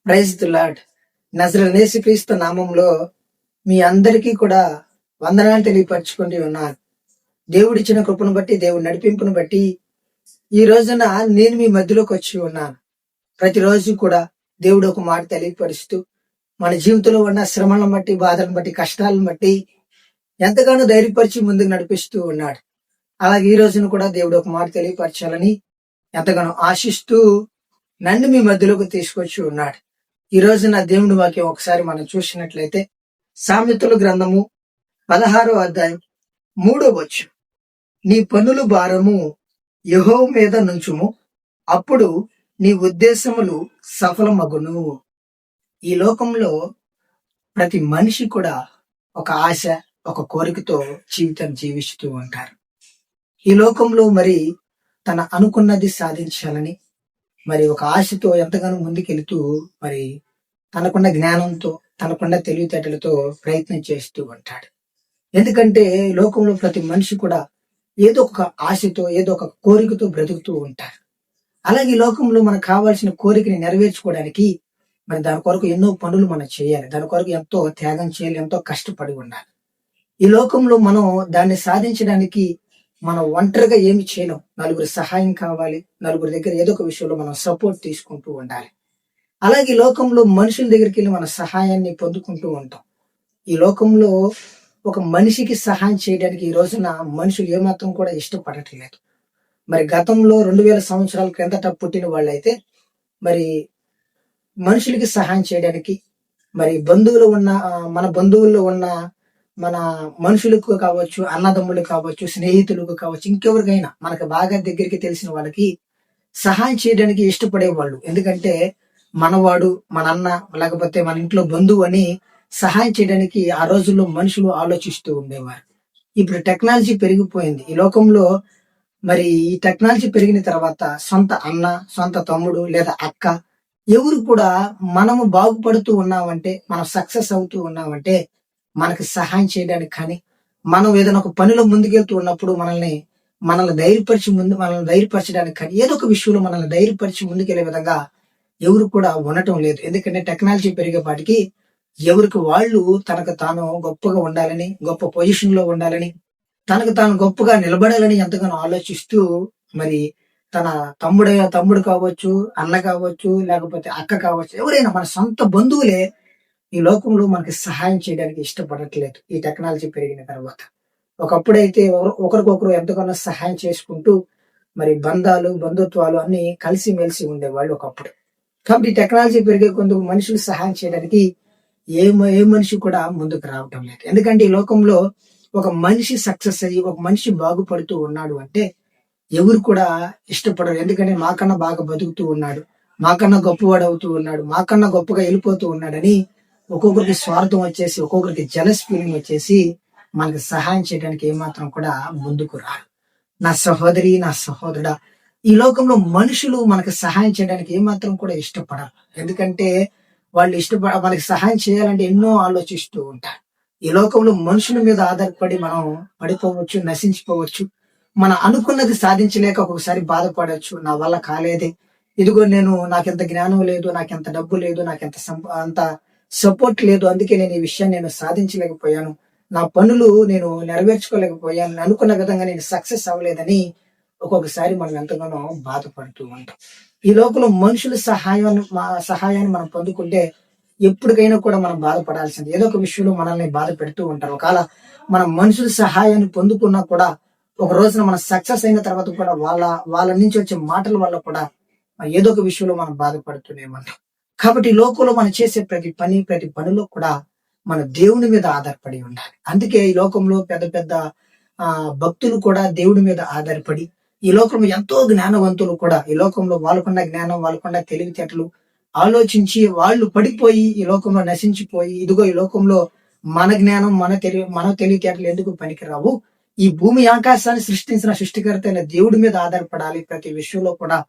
Praise the lord. నజరేయుడైన యేసుక్రీస్తు నామంలో మీ అందరికీ కూడా వందనాలు తెలియపరచుకుంటూ ఉన్నాను. దేవుడిచ్చిన కృపను బట్టి, దేవుడి నడిపింపును బట్టి ఈ రోజున నేను మీ మధ్యలోకి వచ్చి ఉన్నాను. ప్రతిరోజు కూడా దేవుడు ఒక మాట తెలియపరుస్తూ మన జీవితంలో ఉన్న శ్రమలను బట్టి, బాధలను బట్టి, కష్టాలను బట్టి ఎంతగానో ధైర్యపరిచి ముందుకు నడిపిస్తూ ఉన్నాడు. అలాగే ఈ రోజున కూడా దేవుడు ఒక మాట తెలియపరచాలని ఎంతగానో ఆశిస్తూ నన్ను మీ మధ్యలోకి తీసుకొచ్చి ఉన్నాడు. ఈ రోజున దేవుడి వాక్యం ఒకసారి మనం చూసినట్లయితే సామెతల గ్రంథము 16వ అధ్యాయం 3వ వచనం. నీ పనులు భారము యెహోవా మీద నుంచుము, అప్పుడు నీ ఉద్దేశములు సఫలమగును. ఈ లోకంలో ప్రతి మనిషి కూడా ఒక ఆశ, ఒక కోరికతో జీవితం జీవిస్తూ ఉంటారు. ఈ లోకంలో మరి తన అనుకున్నది సాధించాలని మరి ఒక ఆశతో ఎంతగానో ముందుకెళ్తూ మరి తనకున్న జ్ఞానంతో, తనకున్న తెలివితేటలతో ప్రయత్నం చేస్తూ ఉంటాడు. ఎందుకంటే లోకంలో ప్రతి మనిషి కూడా ఏదో ఒక ఆశతో, ఏదో ఒక కోరికతో బ్రతుకుతూ ఉంటారు. అలాగే ఈ లోకంలో మనకు కావాల్సిన కోరికని నెరవేర్చుకోవడానికి మరి దాని కొరకు ఎన్నో పనులు మనం చేయాలి. దాని కొరకు ఎంతో త్యాగం చేయాలి, ఎంతో కష్టపడి ఉండాలి. ఈ లోకంలో మనం దాన్ని సాధించడానికి మనం ఒంటరిగా ఏమి చేయలేం. నలుగురి సహాయం కావాలి, నలుగురి దగ్గర ఏదో ఒక విషయంలో మనం సపోర్ట్ తీసుకుంటూ ఉండాలి. అలాగే ఈ లోకంలో మనుషుల దగ్గరికి వెళ్ళి మన సహాయాన్ని పొందుకుంటూ ఉంటాం. ఈ లోకంలో ఒక మనిషికి సహాయం చేయడానికి ఈ రోజున మనుషులు ఏమాత్రం కూడా ఇష్టపడట్లేదు. మరి గతంలో 2000 సంవత్సరాల క్రిందట పుట్టిన వాళ్ళైతే మరి మనుషులకి సహాయం చేయడానికి మరి బంధువులు ఉన్న మన బంధువుల్లో ఉన్న మన మనుషులకు కావచ్చు, అన్నదమ్ములు కావచ్చు, స్నేహితులకు కావచ్చు, ఇంకెవరికైనా మనకు బాగా దగ్గరికి తెలిసిన వాళ్ళకి సహాయం చేయడానికి ఇష్టపడేవాళ్ళు. ఎందుకంటే మనవాడు, మన అన్న, లేకపోతే మన ఇంట్లో బంధువు అని సహాయం చేయడానికి ఆ రోజుల్లో మనుషులు ఆలోచిస్తూ ఉండేవారు. ఇప్పుడు టెక్నాలజీ పెరిగిపోయింది. ఈ లోకంలో మరి ఈ టెక్నాలజీ పెరిగిన తర్వాత సొంత అన్న, సొంత తమ్ముడు లేదా అక్క ఎవరు కూడా మనము బాగుపడుతూ ఉన్నామంటే, మనం సక్సెస్ అవుతూ ఉన్నామంటే మనకి సహాయం చేయడానికి కానీ, మనం ఏదైనా ఒక పనిలో ముందుకెళ్తూ ఉన్నప్పుడు మనల్ని ధైర్యపరచడానికి కానీ, ఏదో ఒక విషయంలో మనల్ని ధైర్యపరిచి ముందుకెళ్లే విధంగా ఎవరు కూడా ఉండటం లేదు. ఎందుకంటే టెక్నాలజీ పెరిగేపాటికి ఎవరికి వాళ్ళు తనకు తాను గొప్పగా ఉండాలని, గొప్ప పొజిషన్ లో ఉండాలని, తనకు తాను గొప్పగా నిలబడాలని ఎంతగానో ఆలోచిస్తూ మరి తన తమ్ముడు కావచ్చు, అన్న కావచ్చు, లేకపోతే అక్క కావచ్చు, ఎవరైనా మన సొంత బంధువులే ఈ లోకంలో మనకి సహాయం చేయడానికి ఇష్టపడట్లేదు ఈ టెక్నాలజీ పెరిగిన తర్వాత. ఒకప్పుడైతే ఒకరికొకరు ఎంతగానో సహాయం చేసుకుంటూ మరి బంధాలు, బంధుత్వాలు అన్ని కలిసిమెలిసి ఉండేవాళ్ళు ఒకప్పుడు. కాబట్టి టెక్నాలజీ పెరిగే కొందుకు మనుషులు సహాయం చేయడానికి ఏ మనిషి కూడా ముందుకు రావటం లేదు. ఎందుకంటే ఈ లోకంలో ఒక మనిషి సక్సెస్ అయ్యి, ఒక మనిషి బాగుపడుతూ ఉన్నాడు అంటే ఎవరు కూడా ఇష్టపడరు. ఎందుకంటే మాకన్నా బాగా బతుకుతూ ఉన్నాడు, మాకన్నా గొప్పవాడు అవుతూ ఉన్నాడు, మాకన్నా గొప్పగా వెళ్ళిపోతూ ఉన్నాడని ఒక్కొక్కరికి స్వార్థం వచ్చేసి, ఒక్కొక్కరికి జలస్ ఫీలింగ్ వచ్చేసి మనకి సహాయం చేయడానికి ఏమాత్రం కూడా ముందుకు రారు. నా సహోదరి, నా సహోదరుడా, ఈ లోకంలో మనుషులు మనకి సహాయం చేయడానికి ఏమాత్రం కూడా ఇష్టపడరు. ఎందుకంటే వాళ్ళు మనకి సహాయం చేయాలంటే ఎన్నో ఆలోచిస్తూ ఉంటారు. ఈ లోకంలో మనుషుల మీద ఆధారపడి మనం పడిపోవచ్చు, నశించిపోవచ్చు. మనం అనుకున్నది సాధించలేక ఒక్కొక్కసారి బాధపడవచ్చు. నా వల్ల కాలేదే, ఇదిగో నాకెంత జ్ఞానం లేదు, నాకెంత డబ్బు లేదు, నాకెంత అంత సపోర్ట్ లేదు, అందుకే నేను ఈ విషయాన్ని సాధించలేకపోయాను, నా పనులు నేను నెరవేర్చుకోలేకపోయాను, అనుకున్న విధంగా నేను సక్సెస్ అవ్వలేదని ఒక్కొక్కసారి మనం ఎంతగానో బాధపడుతూ ఉంటాం. ఈ లోకంలో మనుషుల సహాయాన్ని మనం పొందుకుంటే ఎప్పటికైనా కూడా మనం బాధపడాల్సింది. ఏదో ఒక విషయంలో మనల్ని బాధ పెడుతూ ఉంటారు. ఒకవేళ మనం మనుషుల సహాయాన్ని పొందుకున్నా కూడా ఒక రోజున మనం సక్సెస్ అయిన తర్వాత కూడా వాళ్ళ నుంచి వచ్చే మాటల వల్ల కూడా ఏదో ఒక విషయంలో మనం బాధపడుతూనే ఉంటాం. కాబట్టి ఈ లోకంలో మనం చేసే ప్రతి పనిలో కూడా మన దేవుని మీద ఆధారపడి ఉండాలి. అందుకే ఈ లోకంలో పెద్ద పెద్ద భక్తులు కూడా దేవుడి మీద ఆధారపడి, ఈ లోకంలో ఎంతో జ్ఞానవంతులు కూడా ఈ లోకంలో వాళ్ళకున్న జ్ఞానం, వాళ్ళకున్న తెలివితేటలు ఆలోచించి వాళ్ళు పడిపోయి ఈ లోకంలో నశించిపోయి, ఇదిగో ఈ లోకంలో మన జ్ఞానం, మన తెలివితేటలు ఎందుకు పనికిరావు, ఈ భూమి ఆకాశాన్ని సృష్టించిన సృష్టికర్త అయిన దేవుడి మీద ఆధారపడాలి. ప్రతి విషయంలో కూడా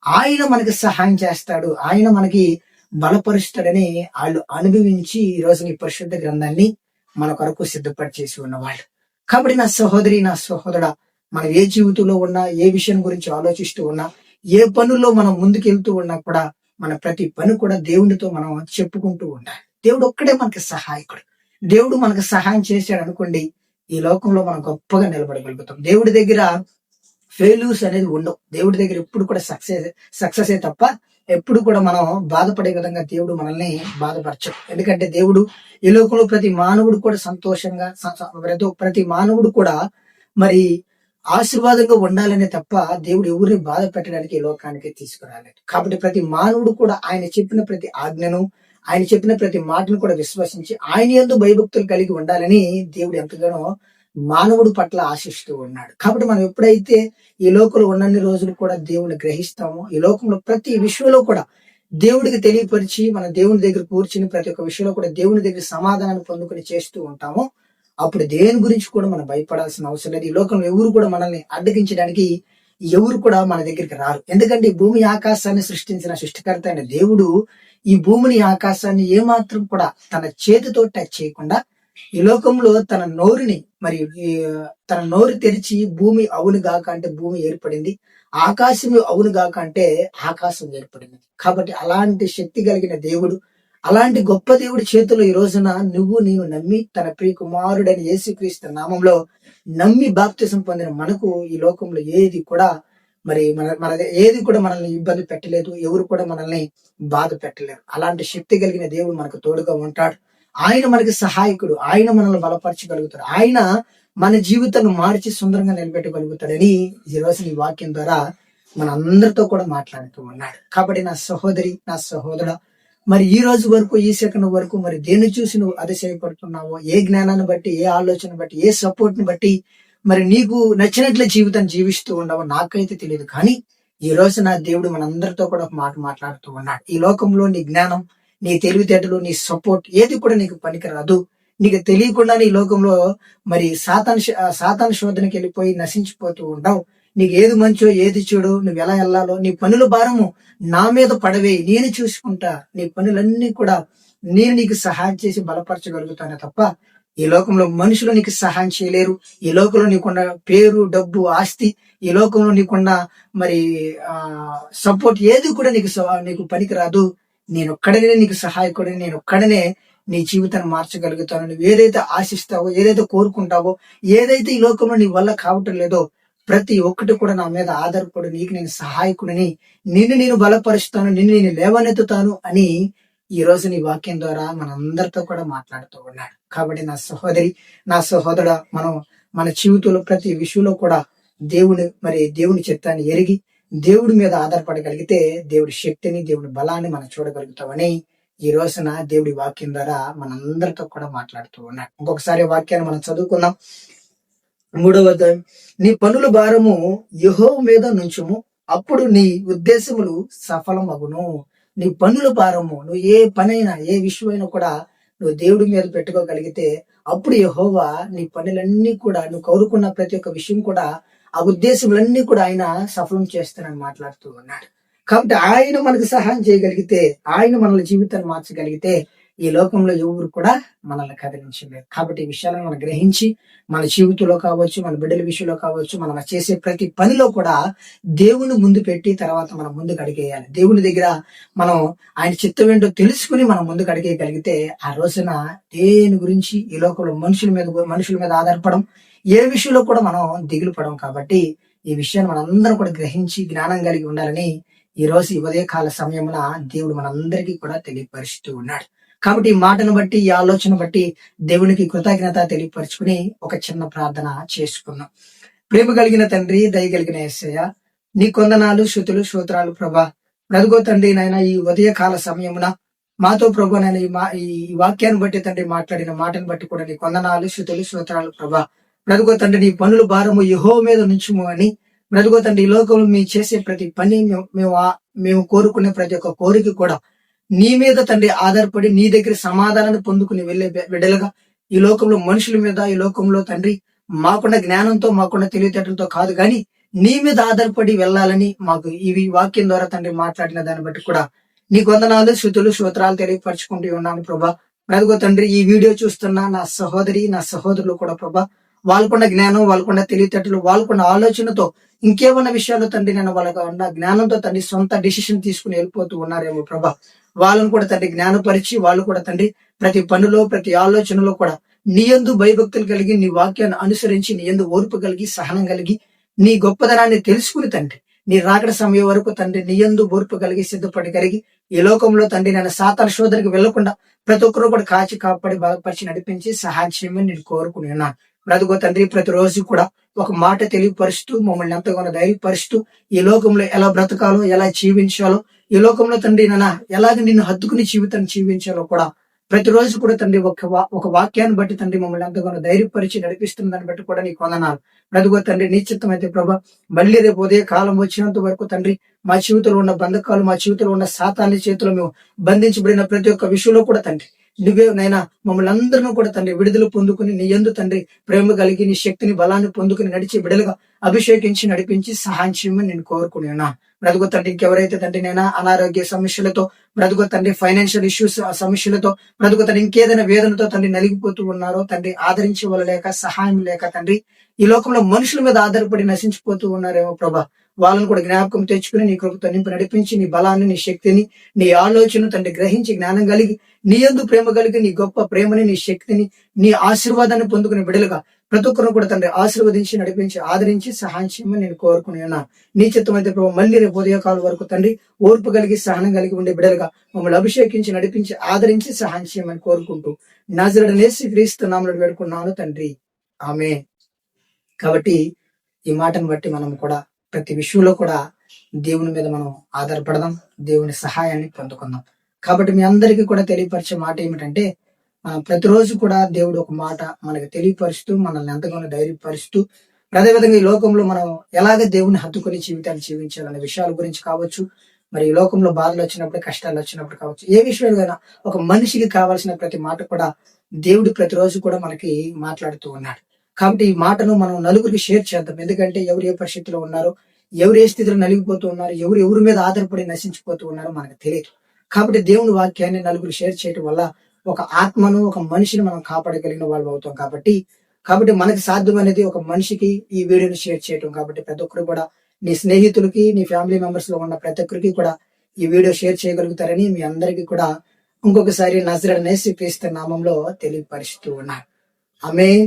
ఆయన మనకి సహాయం చేస్తాడు, ఆయన మనకి బలపరుస్తాడని వాళ్ళు అనుభవించి ఈ రోజు ఈ పరిశుద్ధ గ్రంథాన్ని మన కొరకు సిద్ధపరిచేసి ఉన్నవాళ్ళు. కాబట్టి నా సహోదరి, నా సహోదరుడా, మనం ఏ జీవితంలో ఉన్నా, ఏ విషయం గురించి ఆలోచిస్తూ ఉన్నా, ఏ పనుల్లో మనం ముందుకెళ్తూ ఉన్నా కూడా మన ప్రతి పని కూడా దేవునితో మనం చెప్పుకుంటూ ఉండాలి. దేవుడు ఒక్కడే మనకి సహాయకుడు. దేవుడు మనకు సహాయం చేశాడు అనుకోండి, ఈ లోకంలో మనం గొప్పగా నిలబడగలుగుతాం. దేవుడి దగ్గర ఫెయిల్యూర్స్ అనేది ఉండవు. దేవుడి దగ్గర ఎప్పుడు కూడా సక్సెసే తప్ప ఎప్పుడు కూడా మనం బాధపడే విధంగా దేవుడు మనల్ని బాధపరచడు. ఎందుకంటే దేవుడు ఈ లోకంలో ప్రతి మానవుడు కూడా సంతోషంగా ప్రతి మానవుడు కూడా మరి ఆశీర్వాదంగా ఉండాలనే తప్ప దేవుడు ఎవరిని బాధ పెట్టడానికి ఈ లోకానికి తీసుకురాలేదు. కాబట్టి ప్రతి మానవుడు కూడా ఆయన చెప్పిన ప్రతి ఆజ్ఞను, ఆయన చెప్పిన ప్రతి మాటను కూడా విశ్వసించి ఆయన యందు భయభక్తులు కలిగి ఉండాలని దేవుడు ఎంతగానో మానవుడి పట్ల ఆశిస్తూ ఉన్నాడు. కాబట్టి మనం ఎప్పుడైతే ఈ లోకంలో ఉన్నన్ని రోజులు కూడా దేవుని గ్రహిస్తామో, ఈ లోకంలో ప్రతి విషయంలో కూడా దేవుడికి తెలియపరిచి మన దేవుని దగ్గర కూర్చుని ప్రతి ఒక్క విషయంలో కూడా దేవుని దగ్గర సమాధానాన్ని పొందుకుని చేస్తూ ఉంటామో, అప్పుడు దేని గురించి కూడా మనం భయపడాల్సిన అవసరం లేదు. ఈ లోకంలో ఎవరు కూడా మనల్ని అడ్డగించడానికి ఎవరు కూడా మన దగ్గరికి రారు. ఎందుకంటే ఈ భూమి ఆకాశాన్ని సృష్టించిన సృష్టికర్త అయిన దేవుడు ఈ భూమిని ఆకాశాన్ని ఏమాత్రం కూడా తన చేతితో టచ్ చేయకుండా ఈ లోకంలో తన నోరు తెరిచి భూమి అవును గాక అంటే భూమి ఏర్పడింది, ఆకాశం అవును గాక అంటే ఆకాశం ఏర్పడింది. కాబట్టి అలాంటి శక్తి కలిగిన దేవుడు, అలాంటి గొప్ప దేవుడి చేతిలో ఈ రోజున నువ్వు నేను నమ్మి తన ప్రియ కుమారుడైన యేసుక్రీస్తు నామంలో నమ్మి బాప్తిసం పొందిన మనకు ఈ లోకంలో ఏది కూడా ఏది కూడా మనల్ని ఇబ్బంది పెట్టలేదు. ఎవరు కూడా మనల్ని బాధ పెట్టలేరు. అలాంటి శక్తి కలిగిన దేవుడు మనకు తోడుగా ఉంటాడు. ఆయన మనకి సహాయకుడు. ఆయన మనల్ని బలపరచగలుగుతాడు. ఆయన మన జీవితాన్ని మార్చి సుందరంగా నిలబెట్టగలుగుతాడని ఈ రోజు ఈ వాక్యం ద్వారా మన అందరితో కూడా మాట్లాడుతూ ఉన్నాడు. కాబట్టి నా సహోదరి, నా సహోదరుడా, మరి ఈ రోజు వరకు, ఈ సెకండ్ వరకు మరి దేన్ని చూసి నువ్వు అతిశయపడుతున్నావో, ఏ జ్ఞానాన్ని బట్టి, ఏ ఆలోచన బట్టి, ఏ సపోర్ట్ ని బట్టి మరి నీకు నచ్చినట్ల జీవితాన్ని జీవిస్తూ ఉండవో నాకైతే తెలియదు. కానీ ఈ రోజు నా దేవుడు మనందరితో కూడా ఒక మాట మాట్లాడుతూ ఉన్నాడు. ఈ లోకంలో నీ జ్ఞానం, నీ తెలివితేటలు, నీ సపోర్ట్ ఏది కూడా నీకు పనికిరాదు. నీకు తెలియకుండానే ఈ లోకంలో మరి సాతాను శోధనకి వెళ్ళిపోయి నశించిపోతూ ఉండవు. నీకు ఏది మంచో ఏది చెడు నువ్వు ఎలా వెళ్ళాలో నీ పనుల భారము నా మీద పడవేయి, నేను చూసుకుంటా. నీ పనులన్నీ కూడా నేను నీకు సహాయం చేసి బలపరచగలుగుతానే తప్ప ఈ లోకంలో మనుషులు నీకు సహాయం చేయలేరు. ఈ లోకంలో నీకున్న పేరు, డబ్బు, ఆస్తి, ఈ లోకంలో నీకున్న మరి సపోర్ట్ ఏది కూడా నీకు పనికిరాదు. నేను ఒక్కడనే నీకు సహాయకుడిని, నేను ఒక్కడనే నీ జీవితాన్ని మార్చగలుగుతాను. నువ్వు ఏదైతే ఆశిస్తావో, ఏదైతే కోరుకుంటావో, ఏదైతే ఈ లోకంలో నీ వల్ల కావటం లేదో ప్రతి ఒక్కటి కూడా నా మీద ఆధారపడి నీకు నేను సహాయకుడిని, నిన్ను నేను బలపరుస్తాను, నిన్ను నేను లేవనెత్తుతాను అని ఈ రోజు నీ వాక్యం ద్వారా మనందరితో కూడా మాట్లాడుతూ ఉన్నాడు. కాబట్టి నా సహోదరి, నా సహోదరుడా, మనం మన జీవితంలో ప్రతి విషయంలో కూడా దేవుని చిత్తాన్ని ఎరిగి దేవుడి మీద ఆధారపడగలిగితే దేవుడి శక్తిని, దేవుడి బలాన్ని మనం చూడగలుగుతామని ఈ రోజున దేవుడి వాక్యం ద్వారా మనందరితో కూడా మాట్లాడుతూ ఉన్నాడు. ఇంకొకసారి వాక్యాన్ని మనం చదువుకుందాం. 3వ అధ్యాయం. నీ పనుల భారము యెహోవా మీద నుంచుము, అప్పుడు నీ ఉద్దేశములు సఫలమగును. నీ పనుల భారము, నువ్వు ఏ పనైనా, ఏ విషయమైనా కూడా నువ్వు దేవుడి మీద పెట్టుకోగలిగితే అప్పుడు యెహోవా నీ పనులన్నీ కూడా, నువ్వు కోరుకున్న ప్రతి ఒక్క విషయం కూడా, ఆ ఉద్దేశములన్నీ కూడా ఆయన సఫలం చేస్తానని మాట్లాడుతూ ఉన్నాడు. కాబట్టి ఆయన మనకు సహాయం చేయగలిగితే, ఆయన మనల జీవితాన్ని మార్చగలిగితే ఈ లోకంలో ఎవరు కూడా మనల్ని కదిలించలేరు. కాబట్టి ఈ విషయాలను మనం గ్రహించి మన జీవితంలో కావచ్చు, మన బిడ్డల విషయంలో కావచ్చు, మనం చేసే ప్రతి పనిలో కూడా దేవుని ముందు పెట్టి తర్వాత మనం ముందుకు అడిగేయాలి. దేవుని దగ్గర మనం ఆయన చిత్తం ఏంటో తెలుసుకుని మనం ముందుకు అడిగేయగలిగితే ఆ రోజున దేని గురించి ఈ లోకంలో మనుషుల మీద ఆధారపడం, ఏ విషయంలో కూడా మనం దిగులు పడం. కాబట్టి ఈ విషయాన్ని మనందరం కూడా గ్రహించి జ్ఞానం కలిగి ఉండాలని ఈ రోజు ఈ ఉదయకాల సమయమున దేవుడు మనందరికీ కూడా తెలియపరుస్తూ ఉన్నాడు. కాబట్టి ఈ మాటను బట్టి, ఈ ఆలోచన బట్టి దేవునికి కృతజ్ఞత తెలియపరుచుకుని ఒక చిన్న ప్రార్థన చేసుకున్నాం. ప్రేమ కలిగిన తండ్రి, దయ కలిగిన యేసయ్య, నీ కొందనాలు, స్తుతులు, స్తోత్రాలు ప్రభా. బ్రతుకో తండ్రి నాయన, ఈ ఉదయకాల సమయమున మాతో ప్రభు నాయన ఈ వాక్యాన్ని బట్టి తండ్రి మాట్లాడిన మాటను బట్టి కూడా నీ కొందనాలు, స్తుతులు, స్తోత్రాలు ప్రభా. బ్రతుకో తండ్రి, నీ పనుల భారము యెహోవా మీద నుంచుము అని బ్రతుకో తండ్రి. ఈ లోకంలో మేము చేసే ప్రతి పని, మేము కోరుకునే ప్రతి ఒక్క కోరిక కూడా నీ మీద తండ్రి ఆధారపడి నీ దగ్గర సమాధానాన్ని పొందుకుని వెళ్లే బిడ్డలుగా ఈ లోకంలో మనుషుల మీద, ఈ లోకంలో తండ్రి మాకున్న జ్ఞానంతో, మాకున్న తెలివితేటలతో కాదు కానీ నీ మీద ఆధారపడి వెళ్ళాలని మాకు ఈ వాక్యం ద్వారా తండ్రి మాట్లాడిన దాన్ని బట్టి కూడా నీ వందనాలు, స్తుతులు, స్తోత్రాలు తెలియపరచుకుంటూ ఉన్నాను ప్రభా. బ్రతుకో తండ్రి, ఈ వీడియో చూస్తున్న నా సహోదరి, నా సహోదరులు కూడా ప్రభా, వాళ్ళకున్న జ్ఞానం, వాళ్ళకున్న తెలివితేటలు, వాళ్ళకున్న ఆలోచనతో ఇంకేమన్నా విషయాలు తండ్రి నేను వాళ్ళకు ఉన్న జ్ఞానంతో తండ్రి సొంత డిసిషన్ తీసుకుని వెళ్ళిపోతూ ఉన్నారేమో ప్రభా. వాళ్ళను కూడా తండ్రి జ్ఞానపరిచి, వాళ్ళు కూడా తండ్రి ప్రతి పనిలో, ప్రతి ఆలోచనలో కూడా నీ యందు భయభక్తులు కలిగి, నీ వాక్యాన్ని అనుసరించి, నీ యందు ఓర్పు కలిగి, సహనం కలిగి, నీ గొప్పదనాన్ని తెలుసుకుని తండ్రి నీ రాకడ సమయం వరకు తండ్రి నీ యందు ఓర్పు కలిగి, సిద్ధపడి కలిగి, ఈ లోకంలో తండ్రి నేను సాతాన శోధనకి వెళ్లకుండా ప్రతి ఒక్కరు కూడా కాచి కాపాడి బలపరిచి నడిపించి సహాయం చేయమని నేను కోరుకుని ఉన్నాను. బ్రతుకో తండ్రి ప్రతిరోజు కూడా ఒక మాట తెలియపరుస్తూ, మమ్మల్ని ఎంతగానో ధైర్యపరుస్తూ, ఈ లోకంలో ఎలా బ్రతకాలో, ఎలా జీవించాలో, ఈ లోకంలో తండ్రి నాన్న ఎలాగ నిన్ను హత్తుకుని జీవితాన్ని జీవించాలో కూడా ప్రతిరోజు కూడా తండ్రి ఒక వాక్యాన్ని బట్టి తండ్రి మమ్మల్ని ఎంతగానో ధైర్యపరిచి నడిపిస్తున్న దాన్ని బట్టి కూడా నీకు వందనాలు. బ్రతుకో తండ్రి నీ చిత్తం అయితే ప్రభా, మళ్ళీ రేపు ఉదయ కాలం వచ్చినంత వరకు తండ్రి మా జీవితంలో ఉన్న బంధకాలు, మా జీవితంలో ఉన్న సాతాన్ని చేతిలో మేము బంధించబడిన ప్రతి ఒక్క విషయంలో కూడా తండ్రి నువ్వే నైనా మమ్మల్ని అందరినీ కూడా తండ్రి విడుదల పొందుకుని, నీ యందు తండ్రి ప్రేమ కలిగి, నీ శక్తిని బలాన్ని పొందుకుని నడిచి బిడలుగా అభిషేకించి నడిపించి సహాయం చేయమని నేను కోరుకుని ఉన్నా. బ్రతుకు తండ్రి ఇంకెవరైతే తండ్రి నైనా అనారోగ్య సమస్యలతో, బ్రతుకు తండ్రి ఫైనాన్షియల్ ఇష్యూస్ సమస్యలతో, బ్రతుకు తండ్రి ఇంకేదైనా వేదనతో తండ్రి నలిగిపోతూ ఉన్నారో తండ్రి, ఆదరించే వాళ్ళు లేక, సహాయం లేక తండ్రి ఈ లోకంలో మనుషుల మీద ఆధారపడి నశించిపోతూ ఉన్నారేమో ప్రభా. వాళ్ళని కూడా జ్ఞాపకం తెచ్చుకుని నీ కృపతో నింపి నడిపించి, నీ బలాన్ని, నీ శక్తిని, నీ ఆలోచన తండ్రి గ్రహించి జ్ఞానం కలిగి, నీ యందు ప్రేమ కలిగి, నీ గొప్ప ప్రేమని, నీ శక్తిని, నీ ఆశీర్వాదాన్ని పొందుకుని బిడలుగా ప్రతి ఒక్కరు కూడా తండ్రి ఆశీర్వదించి నడిపించి ఆదరించి సహాయం చేయమని నేను కోరుకుని ఉన్నా. నీ చిత్తం అయితే ప్రభు మళ్ళీ రేపు ఉదయకాలం వరకు తండ్రి ఓర్పు కలిగి, సహనం కలిగి ఉండే బిడలుగా మమ్మల్ని అభిషేకించి నడిపించి ఆదరించి సహాయం చేయమని కోరుకుంటూ నజరేయుడైన యేసుక్రీస్తు నామములో వేడుకున్నాను తండ్రి, ఆమేన్. కాబట్టి ఈ మాటను బట్టి మనం కూడా ప్రతి విషయంలో కూడా దేవుని మీద మనం ఆధారపడదాం, దేవుని సహాయాన్ని పొందుకుందాం. కాబట్టి మీ అందరికీ కూడా తెలియపరిచే మాట ఏమిటంటే, మనం ప్రతిరోజు కూడా దేవుడు ఒక మాట మనకు తెలియపరుస్తూ, మనల్ని ఎంతగానో ధైర్యపరుస్తూ, అదేవిధంగా ఈ లోకంలో మనం ఎలాగ దేవుని హత్తుకుని జీవితాన్ని జీవించాలనే విషయాల గురించి కావచ్చు, మరి ఈ లోకంలో బాధలు వచ్చినప్పుడు, కష్టాలు వచ్చినప్పుడు కావచ్చు, ఏ విషయంలో ఒక మనిషికి కావాల్సిన ప్రతి మాట కూడా దేవుడు ప్రతిరోజు కూడా మనకి మాట్లాడుతూ ఉన్నాడు. కాబట్టి ఈ మాటను మనం నలుగురికి షేర్ చేద్దాం. ఎందుకంటే ఎవరు ఏ పరిస్థితిలో ఉన్నారో, ఎవరు ఏ స్థితిలో నలిగిపోతూ ఉన్నారు, ఎవరి మీద ఆధారపడి నశించిపోతూ ఉన్నారో మనకు తెలియదు. కాబట్టి దేవుని వాక్యాన్ని నలుగురు షేర్ చేయడం వల్ల ఒక ఆత్మను, ఒక మనిషిని మనం కాపాడగలిగిన వాళ్ళు అవుతాం. కాబట్టి మనకి సాధ్యమనేది ఒక మనిషికి ఈ వీడియోని షేర్ చేయటం. కాబట్టి ప్రతి ఒక్కరు కూడా నీ స్నేహితులకి, నీ ఫ్యామిలీ మెంబర్స్ లో ఉన్న ప్రతి ఒక్కరికి కూడా ఈ వీడియో షేర్ చేయగలుగుతారని మీ అందరికీ కూడా ఇంకొకసారి నజరేయుడైన యేసుక్రీస్తు నామంలో తెలియపరుస్తూ ఉన్నారు. ఆమేన్.